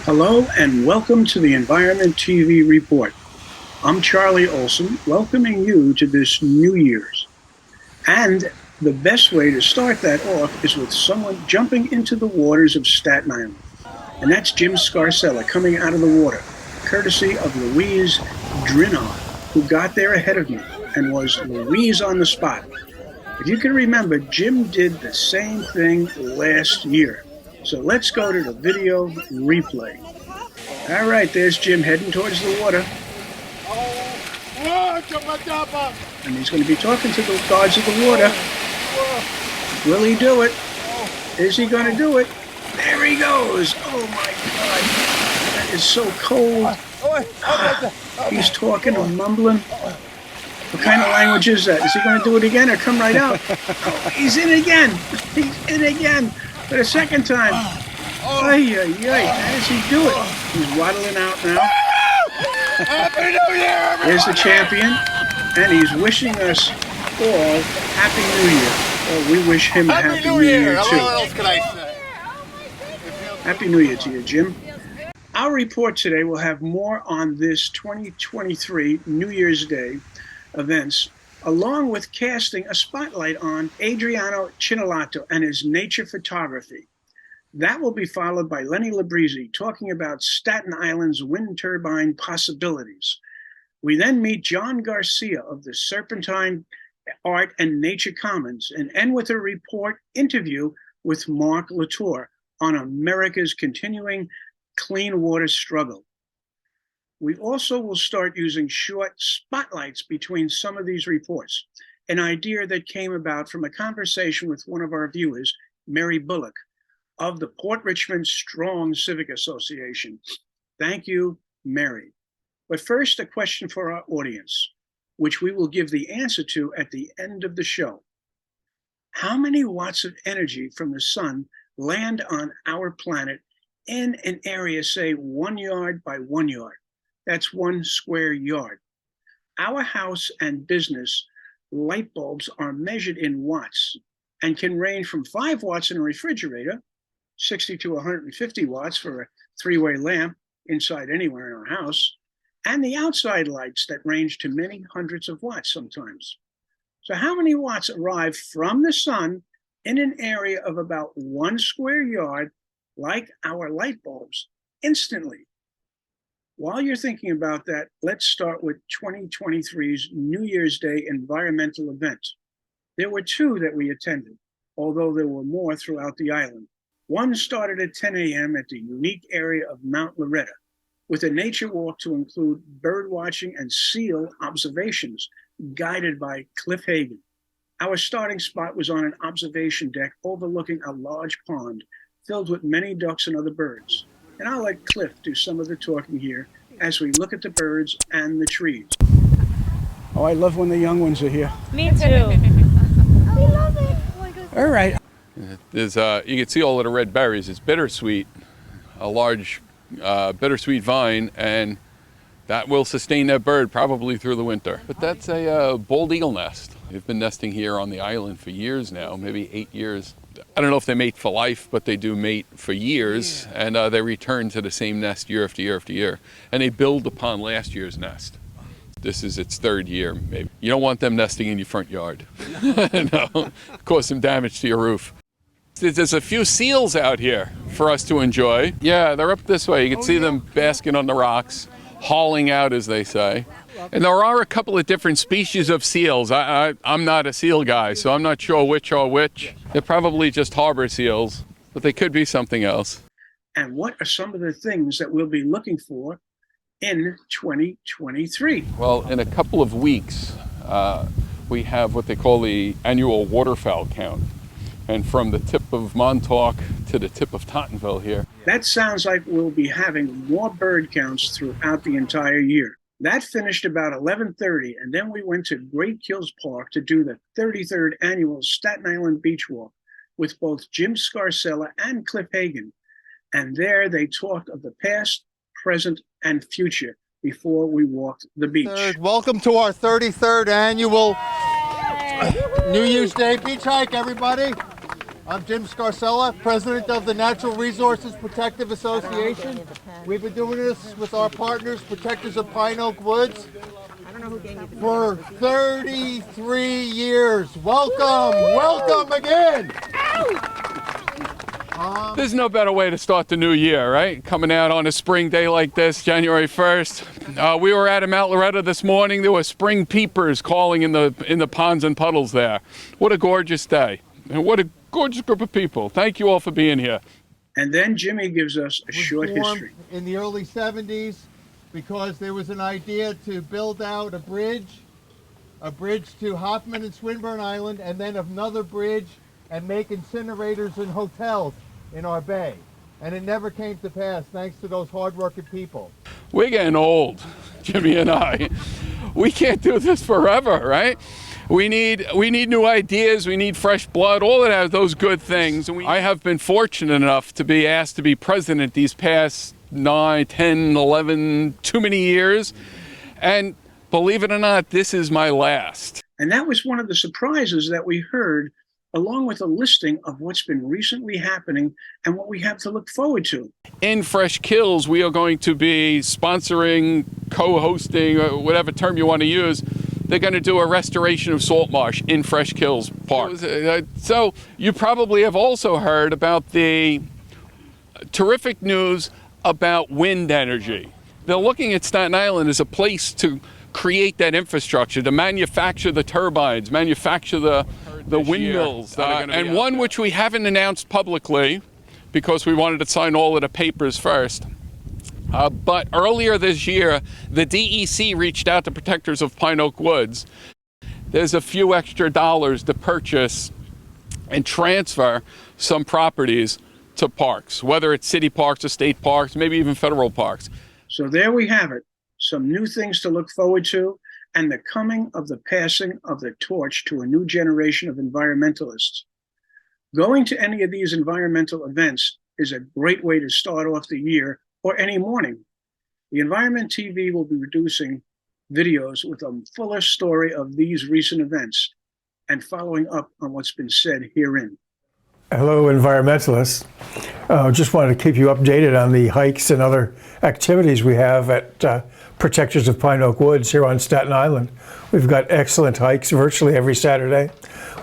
Hello and welcome to the Environment TV Report. I'm Charlie Olson, welcoming you to this New Year's. And the best way to start that off is with someone jumping into the waters of Staten Island. And that's Jim Scarcella coming out of the water, courtesy of Louise Drinard, who got there ahead of me and was Louise on the spot. If you can remember, Jim did the same thing last year. So let's go to the video replay. All right, there's Jim heading towards the water. And he's going to be talking to the guards of the water. Will he do it? Is he going to do it? There he goes. Oh my God. That is so cold. He's talking and mumbling. What kind of language is that? Is he going to do it again or come right out? Oh, he's in again. He's in again. For the second time. Ay, ay, ay. How does he do it? He's waddling out now. Happy New Year, everybody! There's the champion. And he's wishing us all Happy New Year. Well, we wish him a Happy New Year too. What else can I say? Happy New Year to you, Jim. Our report today will have more on this 2023 New Year's Day events, along with casting a spotlight on Adriano Chinellato and his nature photography. That will be followed by Lenny Librizzi talking about Staten Island's wind turbine possibilities. We then meet John Garcia of the Serpentine Art and Nature Commons and end with a report interview with Mark Latour on America's continuing clean water struggle. We also will start using short spotlights between some of these reports, an idea that came about from a conversation with one of our viewers, Mary Bullock, of the Port Richmond Strong Civic Association. Thank you, Mary. But first, a question for our audience, which we will give the answer to at the end of the show. How many watts of energy from the sun land on our planet in an area, say 1 yard by 1 yard? That's 1 square yard. Our house and business light bulbs are measured in watts and can range from 5 watts in a refrigerator, 60 to 150 watts for a 3-way lamp inside anywhere in our house, and the outside lights that range to many hundreds of watts sometimes. So how many watts arrive from the sun in an area of about 1 square yard, like our light bulbs, instantly? While you're thinking about that, let's start with 2023's New Year's Day environmental event. There were 2 that we attended, although there were more throughout the island. One started at 10 a.m. at the unique area of Mount Loretta, with a nature walk to include bird watching and seal observations, guided by Cliff Hagan. Our starting spot was on an observation deck overlooking a large pond filled with many ducks and other birds. And I'll let Cliff do some of the talking here as we look at the birds and the trees. Oh, I love when the young ones are here. Me too. I love it. All right. There's, you can see all of the red berries. It's bittersweet, a large bittersweet vine, and that will sustain that bird probably through the winter. But that's a bald eagle nest. They've been nesting here on the island for years now, maybe 8 years. I don't know if they mate for life, but they do mate for years, and they return to the same nest year after year after year. And they build upon last year's nest. This is its 3rd year, maybe. You don't want them nesting in your front yard. No, cause some damage to your roof. There's a few seals out here for us to enjoy. Yeah, they're up this way. You can see them basking on the rocks, hauling out, as they say. And there are a couple of different species of seals. I'm not a seal guy, so I'm not sure which are which. They're probably just harbor seals, but they could be something else. And what are some of the things that we'll be looking for in 2023? Well, in a couple of weeks, we have what they call the annual waterfowl count. And from the tip of Montauk to the tip of Tottenville here. That sounds like we'll be having more bird counts throughout the entire year. That finished about 11:30, and then we went to Great Kills Park to do the 33rd annual Staten Island Beach Walk with both Jim Scarcella and Cliff Hagan. And there they talked of the past, present, and future before we walked the beach. Welcome to our 33rd annual New Year's Day beach hike, everybody. I'm Jim Scarcella, president of the Natural Resources Protective Association. We've been doing this with our partners, Protectors of Pine Oak Woods, for 33 years. Welcome, welcome again. There's no better way to start the new year, right? Coming out on a spring day like this, January 1st. We were at Mount Loretta this morning. There were spring peepers calling in the ponds and puddles there. What a gorgeous day. And what a gorgeous group of people. Thank you all for being here. And then Jimmy gives us a short history. In the early 70s, because there was an idea to build out a bridge to Hoffman and Swinburne Island, and then another bridge and make incinerators and hotels in our bay. And it never came to pass, thanks to those hard-working people. We're getting old, Jimmy and I. We can't do this forever, right? We need new ideas, we need fresh blood, all of that, those good things. And I have been fortunate enough to be asked to be president these past 9, 10, 11, too many years. And believe it or not, this is my last. And that was one of the surprises that we heard, along with a listing of what's been recently happening and what we have to look forward to. In Fresh Kills, we are going to be sponsoring, co-hosting, or whatever term you want to use. They're going to do a restoration of salt marsh in Fresh Kills Park. So you probably have also heard about the terrific news about wind energy. They're looking at Staten Island as a place to create that infrastructure, to manufacture the turbines, manufacture the windmills, and one which we haven't announced publicly because we wanted to sign all of the papers first. But earlier this year, the DEC reached out to Protectors of Pine Oak Woods. There's a few extra dollars to purchase and transfer some properties to parks, whether it's city parks or state parks, maybe even federal parks. So there we have it, some new things to look forward to, and the coming of the passing of the torch to a new generation of environmentalists. Going to any of these environmental events is a great way to start off the year or any morning. The Environment TV will be producing videos with a fuller story of these recent events and following up on what's been said herein. Hello, environmentalists. Just wanted to keep you updated on the hikes and other activities we have at Protectors of Pine Oak Woods here on Staten Island. We've got excellent hikes virtually every Saturday.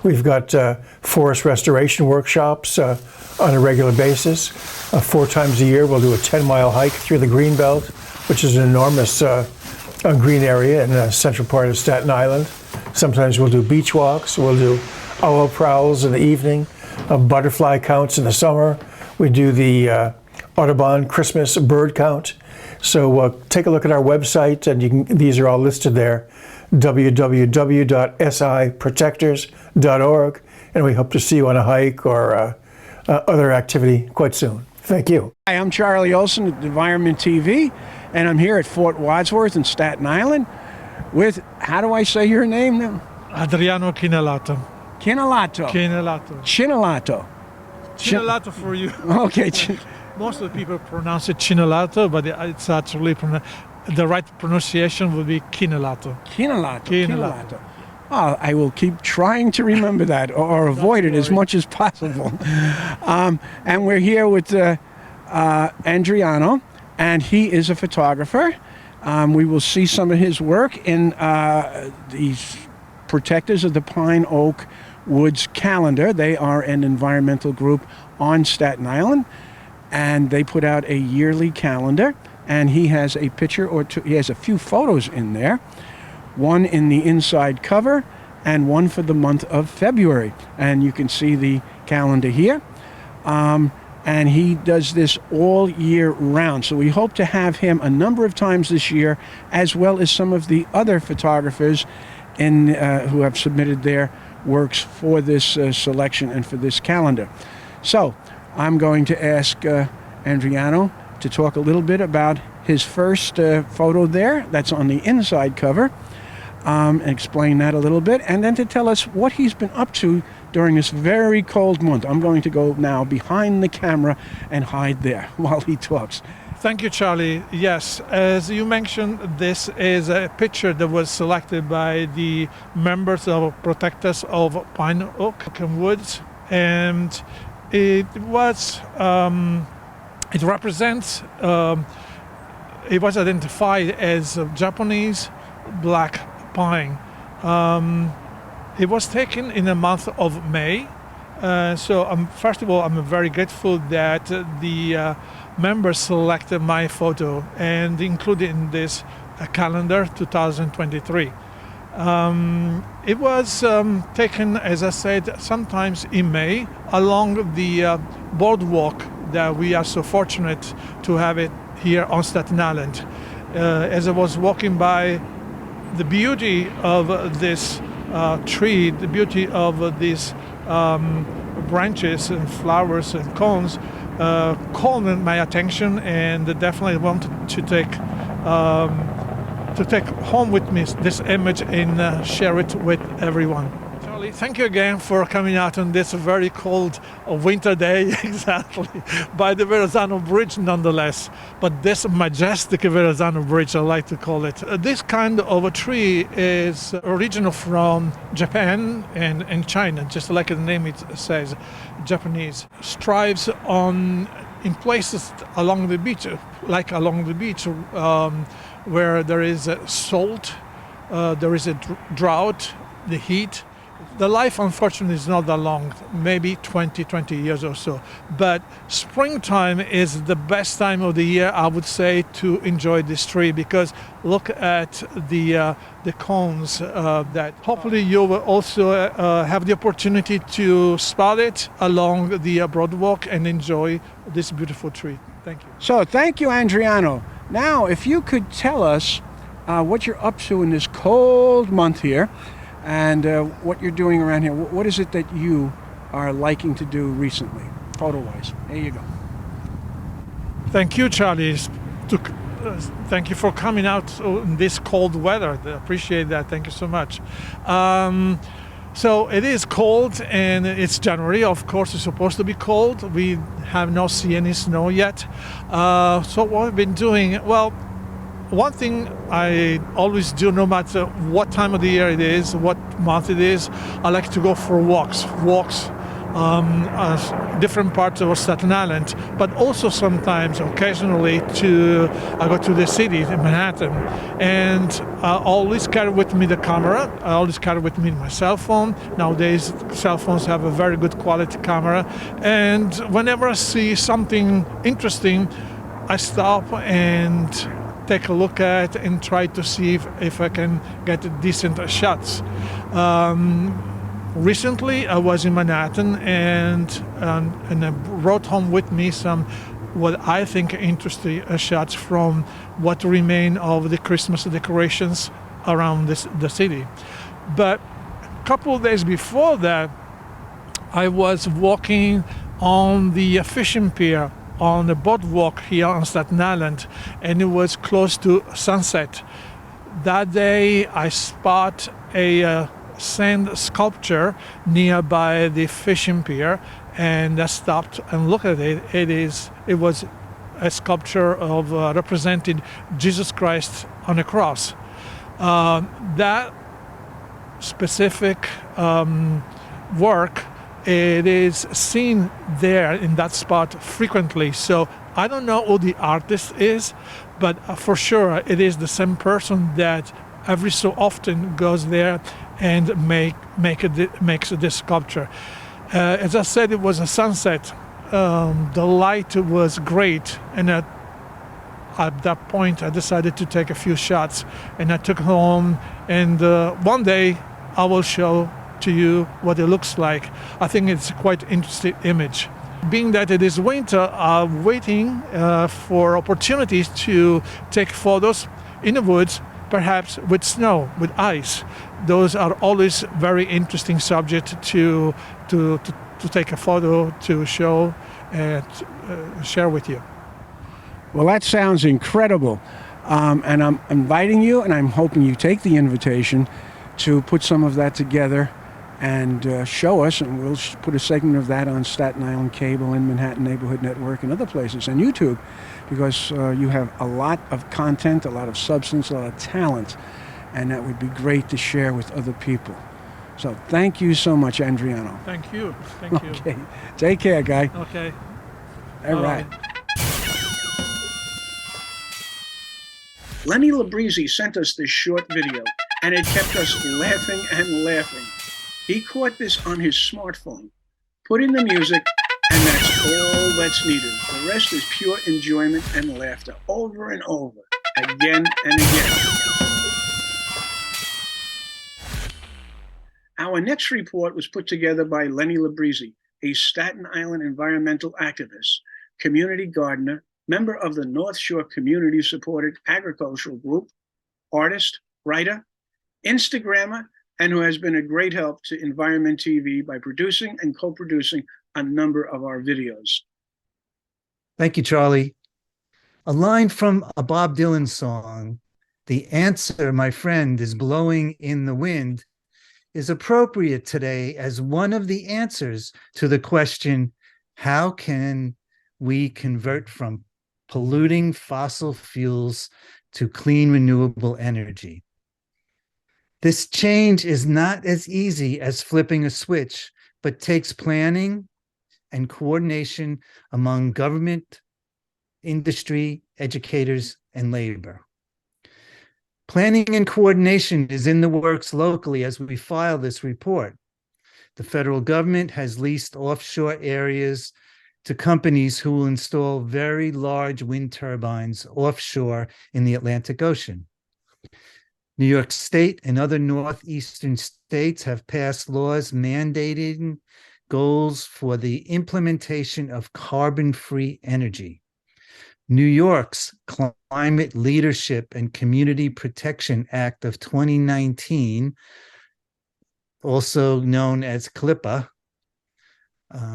We've got forest restoration workshops on a regular basis. 4 times a year we'll do a 10-mile hike through the Greenbelt, which is an enormous green area in the central part of Staten Island. Sometimes we'll do beach walks, we'll do owl prowls in the evening, butterfly counts in the summer. We do the Audubon Christmas bird count. So take a look at our website, and these are all listed there, www.siprotectors.org, and we hope to see you on a hike or other activity quite soon. Thank you. Hi, I'm Charlie Olson at Environment TV, and I'm here at Fort Wadsworth in Staten Island with, how do I say your name now? Adriano Chinellato. Chinellato. Chinellato. Chinellato. Chinellato for you. Okay. Most of the people pronounce it Chinellato, but it's actually the right pronunciation would be Chinellato. Chinellato. Oh, I will keep trying to remember that or avoid it as much as possible. And we're here with Adriano, and he is a photographer. We will see some of his work in these Protectors of the Pine Oak Woods calendar. They are an environmental group on Staten Island, and they put out a yearly calendar, and he has a picture or two, he has a few photos in there, one in the inside cover and one for the month of February. And you can see the calendar here. And he does this all year round. So we hope to have him a number of times this year, as well as some of the other photographers who have submitted their works for this selection and for this calendar. So I'm going to ask Adriano to talk a little bit about his first photo there, that's on the inside cover, and explain that a little bit, and then to tell us what he's been up to during this very cold month. I'm going to go now behind the camera and hide there while he talks. Thank you, Charlie. Yes, as you mentioned, this is a picture that was selected by the members of Protectors of Pine Oak Woods. and it was it represents it was identified as a Japanese black pine. It was taken in the month of May. So first of all, I'm very grateful that the members selected my photo and included in this calendar 2023. It was taken, as I said, sometimes in May along the boardwalk that we are so fortunate to have it here on Staten Island. As I was walking by, the beauty of this tree, the beauty of these branches and flowers and cones called my attention, and definitely wanted to take home with me this image and share it with everyone. Charlie, thank you again for coming out on this very cold winter day, exactly, by the Verrazzano Bridge nonetheless, but this majestic Verrazzano Bridge, I like to call it. This kind of a tree is original from Japan and China, just like the name it says, Japanese. Strives in places along the beach, where there is salt, there is a drought, the heat. The life, unfortunately, is not that long, maybe 20 years or so. But springtime is the best time of the year, I would say, to enjoy this tree, because look at the cones that hopefully you will also have the opportunity to spot it along the boardwalk and enjoy this beautiful tree. Thank you. So thank you, Adriano. Now, if you could tell us what you're up to in this cold month here, and what you're doing around here. What is it that you are liking to do recently, photo-wise? There you go. Thank you, Charlie. Thank you for coming out in this cold weather. I appreciate that. Thank you so much. So it is cold, and it's January. Of course, it's supposed to be cold. We have not seen any snow yet. So what we've been doing, well, one thing I always do, no matter what time of the year it is, what month it is, I like to go for walks, different parts of Staten Island, but also sometimes, occasionally, I go to the city, in Manhattan, and I always carry with me the camera. I always carry with me my cell phone. Nowadays, cell phones have a very good quality camera, and whenever I see something interesting, I stop and take a look at and try to see if I can get decent shots. Recently, I was in Manhattan and I brought home with me some what I think interesting shots from what remain of the Christmas decorations around the city. But a couple of days before that, I was walking on the fishing pier on the boardwalk here on Staten Island, and it was close to sunset. That day I spot a sand sculpture nearby the fishing pier, and I stopped and looked at it. It was a sculpture of represented Jesus Christ on a cross. That specific work, it is seen there in that spot frequently. So I don't know who the artist is, but for sure it is the same person that every so often goes there and makes this sculpture. As I said, it was a sunset. The light was great, and at that point I decided to take a few shots, and I took home, and one day I will show to you what it looks like. I think it's a quite interesting image. Being that it is winter, I'm waiting for opportunities to take photos in the woods, perhaps with snow, with ice. Those are always very interesting subjects to take a photo, to show and share with you. Well, that sounds incredible. And I'm inviting you, and I'm hoping you take the invitation to put some of that together and show us, and we'll put a segment of that on Staten Island Cable and Manhattan Neighborhood Network and other places, and YouTube, because you have a lot of content, a lot of substance, a lot of talent, and that would be great to share with other people. So thank you so much, Adriano. Thank you. Thank you. Okay. Take care, guy. Okay. All right. Lenny Librizzi sent us this short video, and it kept us laughing and laughing. He caught this on his smartphone, put in the music, and that's all that's needed. The rest is pure enjoyment and laughter, over and over, again and again. Our next report was put together by Lenny Librizzi, a Staten Island environmental activist, community gardener, member of the North Shore community-supported agricultural group, artist, writer, Instagrammer, and who has been a great help to Environment TV by producing and co-producing a number of our videos. Thank you, Charlie. A line from a Bob Dylan song, "The answer, my friend, is blowing in the wind," is appropriate today as one of the answers to the question, how can we convert from polluting fossil fuels to clean, renewable energy? This change is not as easy as flipping a switch, but takes planning and coordination among government, industry, educators, and labor. Planning and coordination is in the works locally as we file this report. The federal government has leased offshore areas to companies who will install very large wind turbines offshore in the Atlantic Ocean. New York State and other northeastern states have passed laws mandating goals for the implementation of carbon-free energy. New York's Climate Leadership and Community Protection Act of 2019, also known as CLIPA,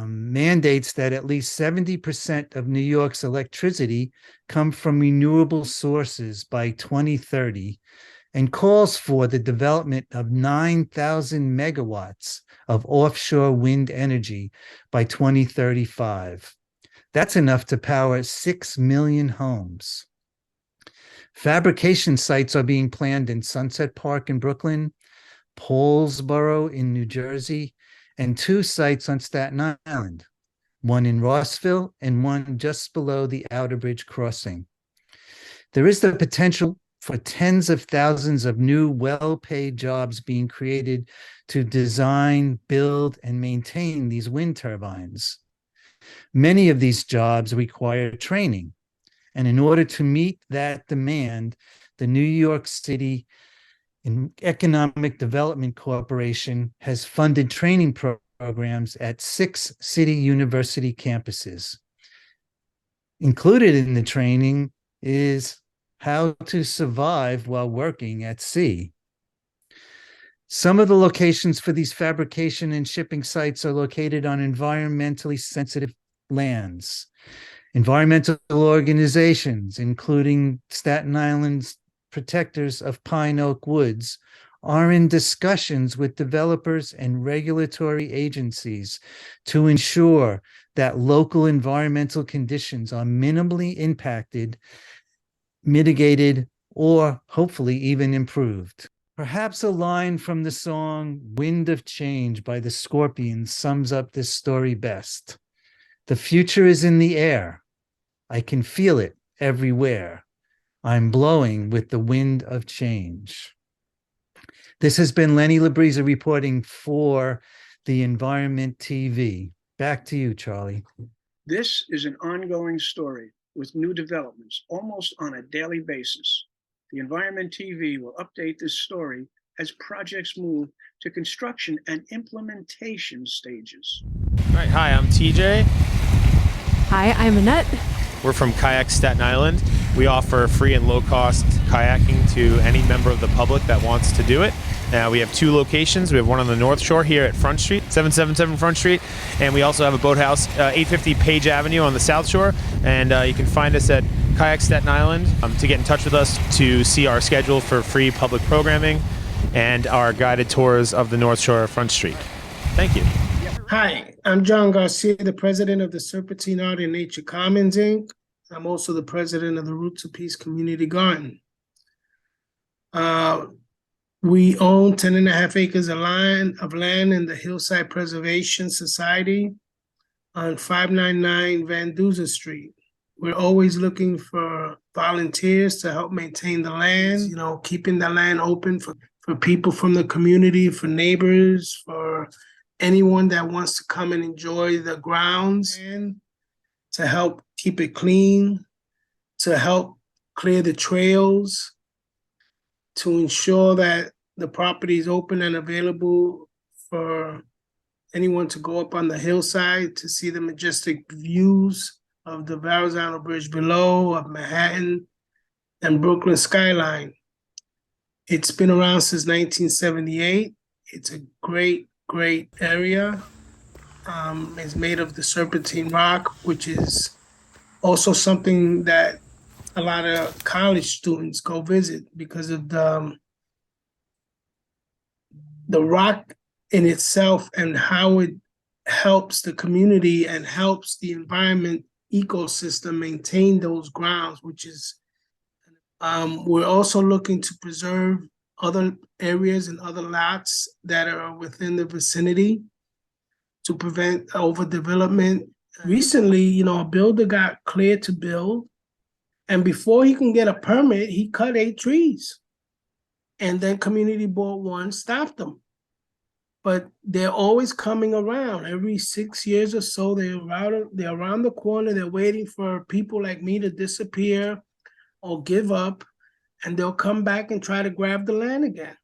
mandates that at least 70% of New York's electricity come from renewable sources by 2030 and calls for the development of 9,000 megawatts of offshore wind energy by 2035. That's enough to power 6 million homes. Fabrication sites are being planned in Sunset Park in Brooklyn, Paulsboro in New Jersey, and 2 sites on Staten Island, one in Rossville and one just below the Outer Bridge crossing. There is the potential for tens of thousands of new well-paid jobs being created to design, build, and maintain these wind turbines. Many of these jobs require training, and in order to meet that demand, the New York City Economic Development Corporation has funded training programs at 6 city university campuses. Included in the training is how to survive while working at sea. Some of the locations for these fabrication and shipping sites are located on environmentally sensitive lands. Environmental organizations, including Staten Island's Protectors of Pine Oak Woods, are in discussions with developers and regulatory agencies to ensure that local environmental conditions are minimally impacted, mitigated, or hopefully even improved. Perhaps a line from the song "Wind of Change" by the Scorpions sums up this story best. The future is in the air. I can feel it everywhere. I'm blowing with the wind of change. This has been Lenny Librizzi reporting for the Environment TV. Back to you, Charlie. This is an ongoing story with new developments almost on a daily basis. The Environment TV will update this story as projects move to construction and implementation stages. All right, hi, I'm TJ. Hi, I'm Annette. We're from Kayak Staten Island. We offer free and low-cost kayaking to any member of the public that wants to do it. We have 2 locations. We have one on the North Shore here at Front Street, 777 Front Street, and we also have a boathouse, 850 Page Avenue on the South Shore. And you can find us at Kayak Staten Island to get in touch with us to see our schedule for free public programming and our guided tours of the North Shore Front Street. Thank you. Hi, I'm John Garcia, the president of the Serpentine Art and Nature Commons, Inc. I'm also the president of the Roots of Peace Community Garden. We own 10.5 acres of land in the Hillside Preservation Society on 599 Van Duzer Street. We're always looking for volunteers to help maintain the land, keeping the land open for people from the community, for neighbors, for anyone that wants to come and enjoy the grounds, and to help keep it clean, to help clear the trails, to ensure that the property is open and available for anyone to go up on the hillside to see the majestic views of the Verrazano Bridge below, of Manhattan and Brooklyn skyline. It's been around since 1978. It's a great, great area. It's made of the Serpentine rock, which is also something that a lot of college students go visit because of the rock in itself and how it helps the community and helps the environment ecosystem maintain those grounds, which is, we're also looking to preserve other areas and other lots that are within the vicinity to prevent overdevelopment. Recently, a builder got cleared to build, and before he can get a permit, he cut 8 trees. And then Community Board 1 stopped them. But they're always coming around. Every 6 years or so, they're around the corner. They're waiting for people like me to disappear or give up, and they'll come back and try to grab the land again.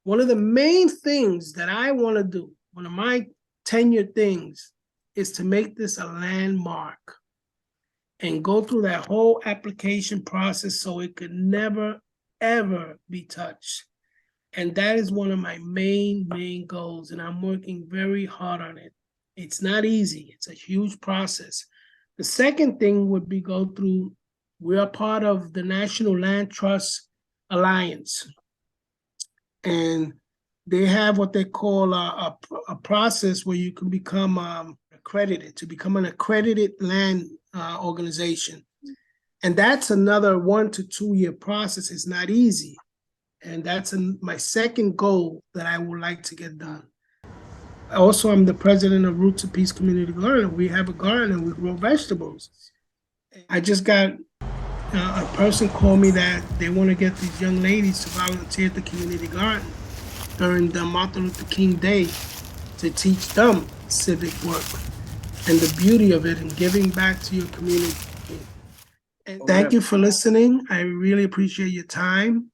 One of the main things that I want to do, one of my tenure things, is to make this a landmark and go through that whole application process so it could never, ever be touched. And that is one of my main goals, and I'm working very hard on it. It's not easy. It's a huge process. The second thing would be we are part of the National Land Trust Alliance. And they have what they call a process where you can become accredited, to become an accredited land organization. And that's another 1 to 2 year process. It's not easy. And that's my second goal that I would like to get done. Also, I'm the president of Roots of Peace Community Garden. We have a garden and we grow vegetables. I just got a person call me that they want to get these young ladies to volunteer at the community garden during the Martin Luther King Day to teach them civic work and the beauty of it and giving back to your community. And thank you for listening. I really appreciate your time.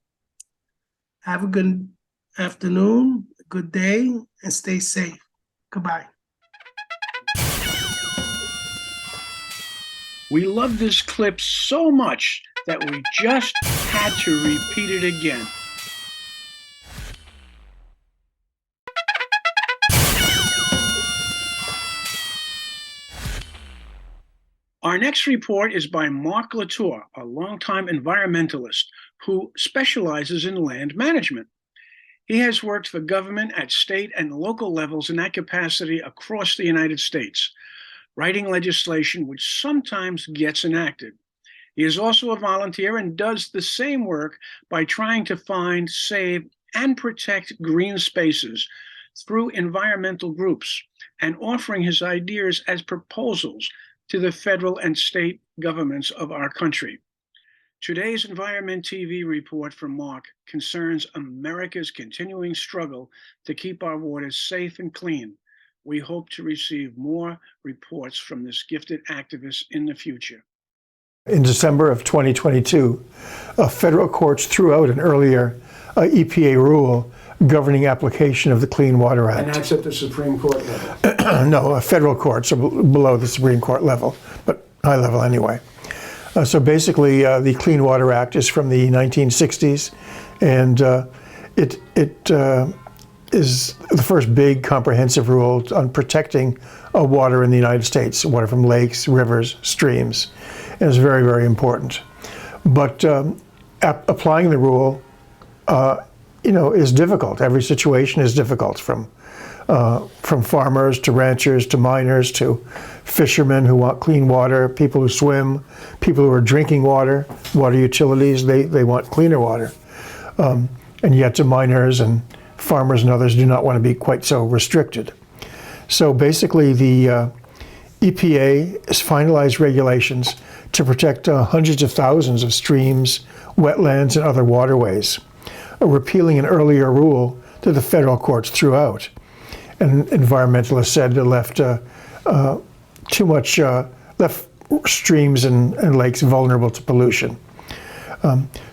Have a good afternoon, a good day, and stay safe. Goodbye. We love this clip so much that we just had to repeat it again. Our next report is by Mark Latour, a longtime environmentalist who specializes in land management. He has worked for government at state and local levels in that capacity across the United States, writing legislation which sometimes gets enacted. He is also a volunteer and does the same work by trying to find, save, and protect green spaces through environmental groups and offering his ideas as proposals to the federal and state governments of our country. Today's Environment TV report from Mark concerns America's continuing struggle to keep our waters safe and clean. We hope to receive more reports from this gifted activist in the future. In December of 2022, federal courts threw out an earlier EPA rule governing application of the Clean Water Act. And that's at the Supreme Court level? No, federal courts are below the Supreme Court level, but high level anyway. So basically, the Clean Water Act is from the 1960s, and it is the first big comprehensive rule on protecting water in the United States, water from lakes, rivers, streams, and it's very, very important. But applying the rule, is difficult. Every situation is difficult, from farmers to ranchers to miners to fishermen who want clean water, people who swim, people who are drinking water, water utilities, they want cleaner water. and yet the miners and farmers and others do not want to be quite so restricted. So basically the EPA has finalized regulations to protect hundreds of thousands of streams, wetlands, and other waterways, repealing an earlier rule that the federal courts threw out. And environmentalists said it left left streams and lakes vulnerable to pollution.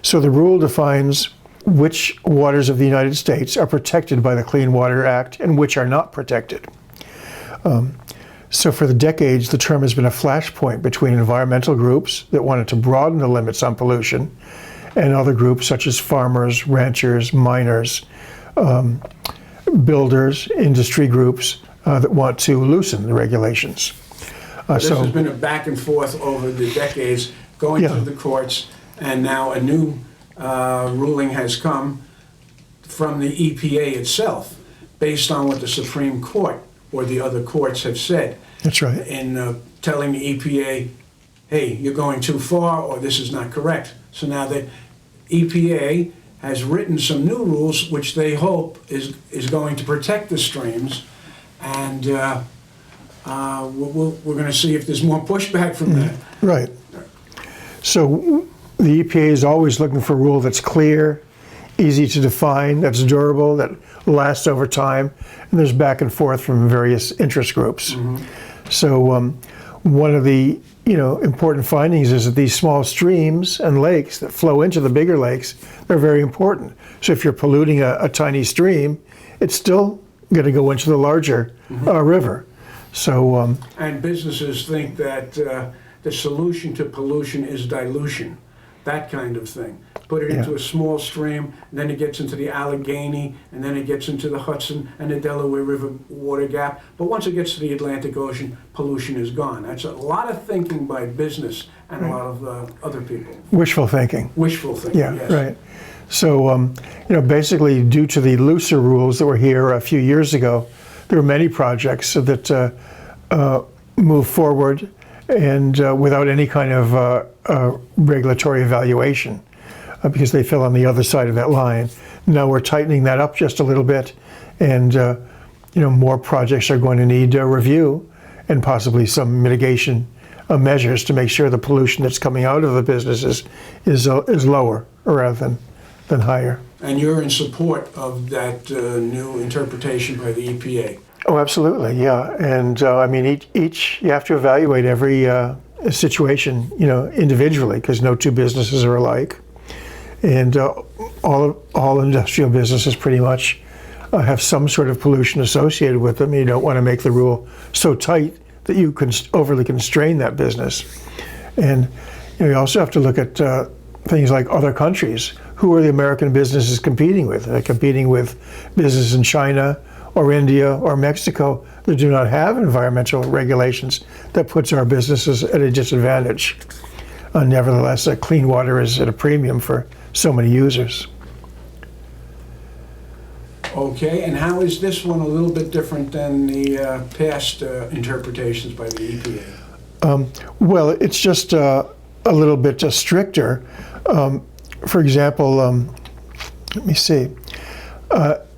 So the rule defines which waters of the United States are protected by the Clean Water Act and which are not protected. So for the decades, the term has been a flashpoint between environmental groups that wanted to broaden the limits on pollution and other groups such as farmers, ranchers, miners, builders, industry groups that want to loosen the regulations. This has been a back and forth over the decades, going through the courts, and now a new ruling has come from the EPA itself, based on what the Supreme Court or the other courts have said. That's right. In telling the EPA, hey, you're going too far, or this is not correct. So now the EPA has written some new rules, which they hope is going to protect the streams, and we're going to see if there's more pushback from that. Right. So the EPA is always looking for a rule that's clear, easy to define, that's durable, that lasts over time, and there's back and forth from various interest groups. So one of the important findings is that these small streams and lakes that flow into the bigger lakes, they're very important. So if you're polluting a tiny stream, it's still going to go into the larger river. So and businesses think that the solution to pollution is dilution, that kind of thing. Put it into a small stream, and then it gets into the Allegheny, and then it gets into the Hudson and the Delaware River water gap. But once it gets to the Atlantic Ocean, pollution is gone. That's a lot of thinking by business and a lot of other people. wishful thinking. Wishful thinking, yes. Right. So, basically, due to the looser rules that were here a few years ago, there were many projects that moved forward and without any kind of regulatory evaluation because they fell on the other side of that line. Now we're tightening that up just a little bit, and more projects are going to need review and possibly some mitigation measures to make sure the pollution that's coming out of the businesses is lower rather than higher. And you're in support of that new interpretation by the EPA? Oh, absolutely, yeah. And each you have to evaluate every situation, individually, because no two businesses are alike. And all industrial businesses pretty much have some sort of pollution associated with them. You don't want to make the rule so tight that you can overly constrain that business. And you also have to look at things like other countries. Who are the American businesses competing with? Are they competing with businesses in China or India or Mexico that do not have environmental regulations that puts our businesses at a disadvantage? Nevertheless, clean water is at a premium for so many users. Okay, and how is this one a little bit different than the past interpretations by the EPA? Well, it's just a little bit stricter. For example, let me see.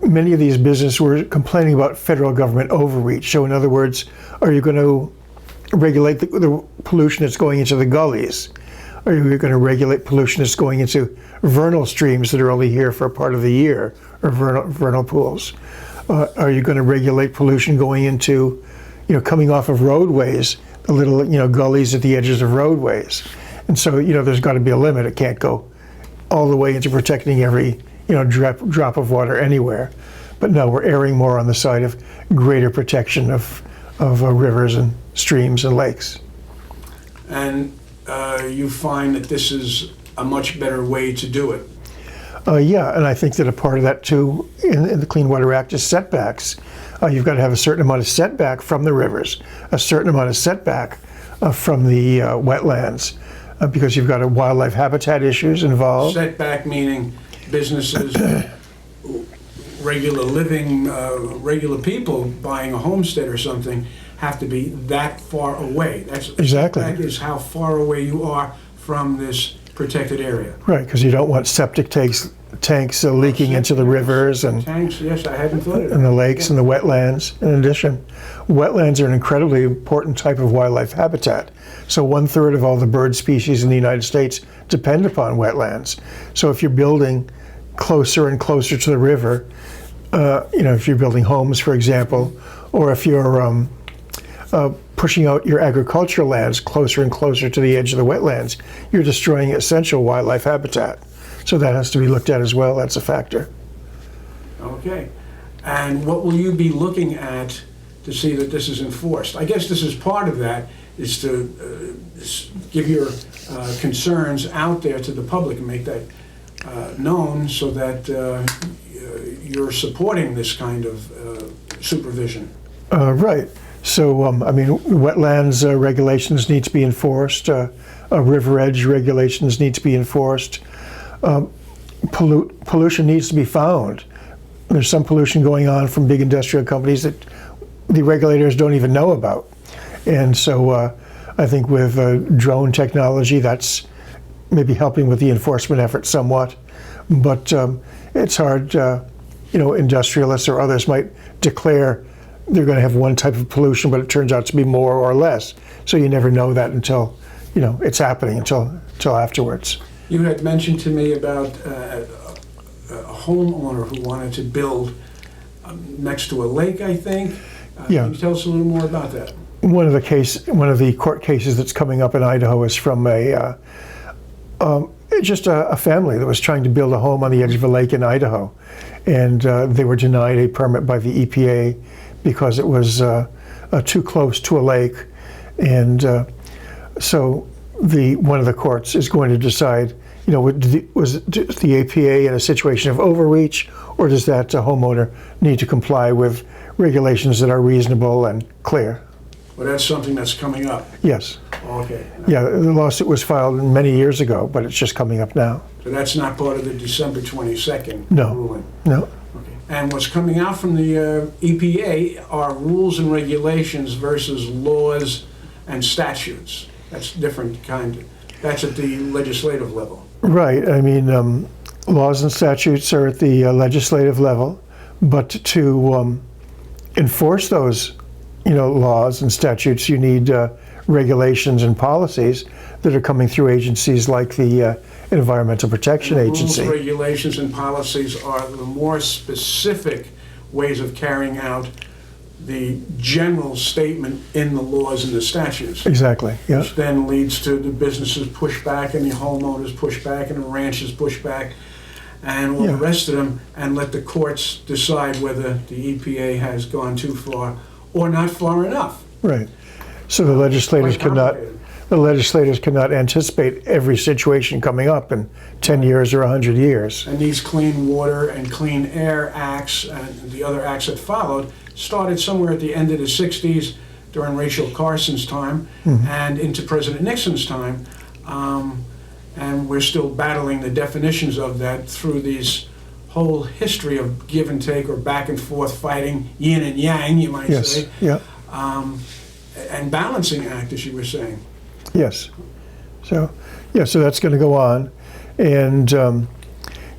Many of these businesses were complaining about federal government overreach. So in other words, are you going to regulate the pollution that's going into the gullies? Are you going to regulate pollution that's going into vernal streams that are only here for a part of the year, or vernal pools? Are you going to regulate pollution going into, coming off of roadways, the little, gullies at the edges of roadways? And so, there's got to be a limit. It can't go all the way into protecting every, drop of water anywhere. But no, we're erring more on the side of greater protection of rivers and streams and lakes. And you find that this is a much better way to do it? Yeah, and I think that a part of that too in the Clean Water Act is setbacks. You've got to have a certain amount of setback from the rivers, a certain amount of setback from the wetlands, because you've got wildlife habitat issues involved. Setback meaning businesses, regular living, regular people buying a homestead or something have to be that far away. That's exactly. That is how far away you are from this protected area. Right, because you don't want septic tanks tanks leaking into the rivers and Tanks, yes, I hadn't thought of that. and the lakes and the wetlands. In addition, wetlands are an incredibly important type of wildlife habitat. So 1/3 of all the bird species in the United States depend upon wetlands. So if you're building closer and closer to the river, if you're building homes, for example, or if you're pushing out your agricultural lands closer and closer to the edge of the wetlands, you're destroying essential wildlife habitat. So that has to be looked at as well. That's a factor. Okay. And what will you be looking at to see that this is enforced? I guess this is part of that, is to give your concerns out there to the public and make that known so that you're supporting this kind of supervision. Right. So, wetlands regulations need to be enforced. River edge regulations need to be enforced. Pollution needs to be found. There's some pollution going on from big industrial companies that the regulators don't even know about. And so I think with drone technology, that's maybe helping with the enforcement effort somewhat. But it's hard, industrialists or others might declare they're going to have one type of pollution, but it turns out to be more or less. So you never know that until, it's happening, until afterwards. You had mentioned to me about a homeowner who wanted to build next to a lake, I think. Yeah. Can you tell us a little more about that? One of the court cases that's coming up in Idaho is from just a family that was trying to build a home on the edge of a lake in Idaho, and they were denied a permit by the EPA because it was too close to a lake, and so one of the courts is going to decide, was the EPA in a situation of overreach, or does that homeowner need to comply with regulations that are reasonable and clear? Well, that's something that's coming up. Yes. Okay. Yeah, the lawsuit was filed many years ago, but it's just coming up now. So that's not part of the December 22nd No. ruling? No. Okay. And what's coming out from the EPA are rules and regulations versus laws and statutes. That's different kind. That's at the legislative level. Right. Laws and statutes are at the legislative level, but to enforce those, laws and statutes, you need regulations and policies that are coming through agencies like the Environmental Protection Agency. Rules, regulations, and policies are the more specific ways of carrying out the general statement in the laws and the statutes. Exactly, yeah. Which then leads to the businesses push back and the homeowners push back and the ranchers push back and all the rest of them, and let the courts decide whether the EPA has gone too far or not far enough. Right. So the legislators cannot anticipate every situation coming up in 10 years or 100 years. And these Clean Water and Clean Air Acts and the other acts that followed started somewhere at the end of the 60s during Rachel Carson's time and into President Nixon's time. And we're still battling the definitions of that through these whole history of give and take or back and forth fighting, yin and yang, you might say. Yeah. And balancing act, as you were saying. Yes. So that's going to go on. And,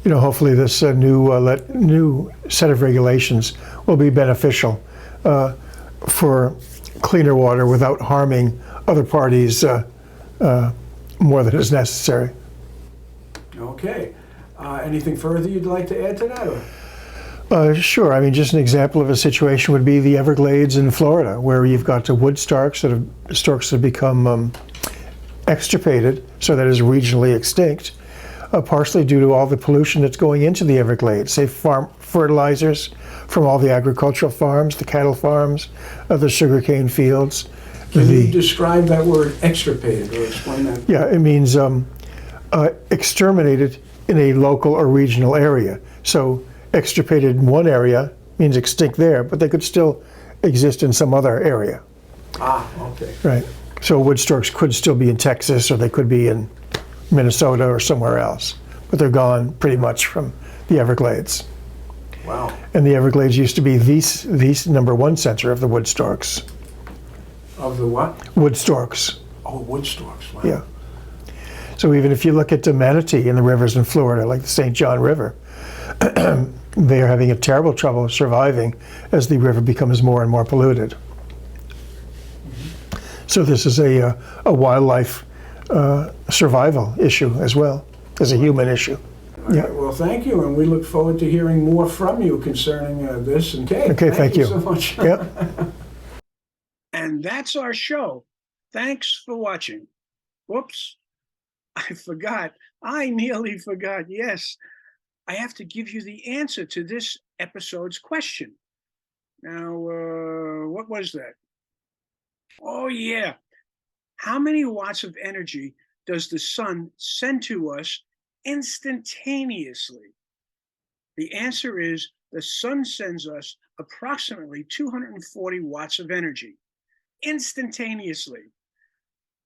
hopefully this new set of regulations will be beneficial for cleaner water without harming other parties more than is necessary. Okay. Anything further you'd like to add to that? Sure. Just an example of a situation would be the Everglades in Florida, where you've got wood storks that have become extirpated, so that is regionally extinct, partially due to all the pollution that's going into the Everglades, say farm fertilizers from all the agricultural farms, the cattle farms, the sugarcane fields. Can you describe that word extirpated or explain that? Yeah, it means exterminated in a local or regional area. So extirpated in one area means extinct there, but they could still exist in some other area. Ah, okay. Right. So wood storks could still be in Texas, or they could be in Minnesota or somewhere else, but they're gone pretty much from the Everglades. Wow. And the Everglades used to be the #1 center of the wood storks. Of the what? Wood storks. Oh, wood storks. Wow. Yeah. So even if you look at the manatee in the rivers in Florida, like the St. John River, they are having a terrible trouble surviving as the river becomes more and more polluted. So this is a wildlife survival issue as well as a human issue. Yeah. Well, thank you, and we look forward to hearing more from you concerning this. And Kate, okay, thank you so much. Yep. And that's our show. Thanks for watching. Whoops, I forgot. I nearly forgot. Yes, I have to give you the answer to this episode's question. Now, what was that? Oh, yeah. How many watts of energy does the sun send to us instantaneously? The answer is the sun sends us approximately 240 watts of energy instantaneously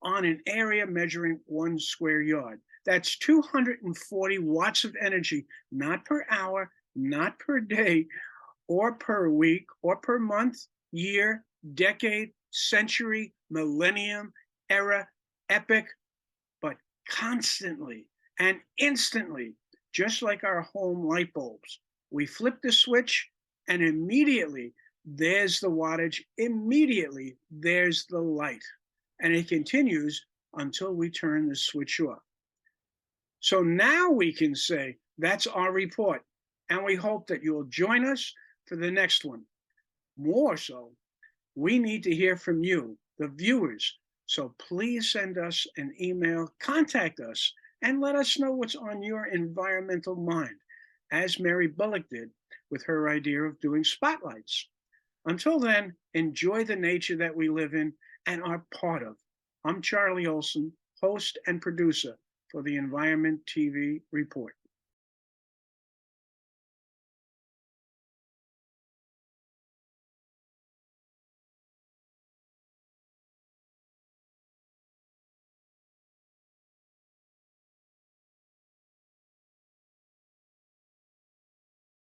on an area measuring 1 square yard. That's 240 watts of energy, not per hour, not per day, or per week, or per month, year, decade, century, millennium, era, epoch, but constantly and instantly, just like our home light bulbs. We flip the switch and immediately there's the wattage, immediately there's the light. And it continues until we turn the switch off. So now we can say that's our report, and we hope that you'll join us for the next one. More so, we need to hear from you, the viewers. So please send us an email, contact us, and let us know what's on your environmental mind, as Mary Bullock did with her idea of doing spotlights. Until then, enjoy the nature that we live in and are part of. I'm Charlie Olson, host and producer for the Environment TV Report.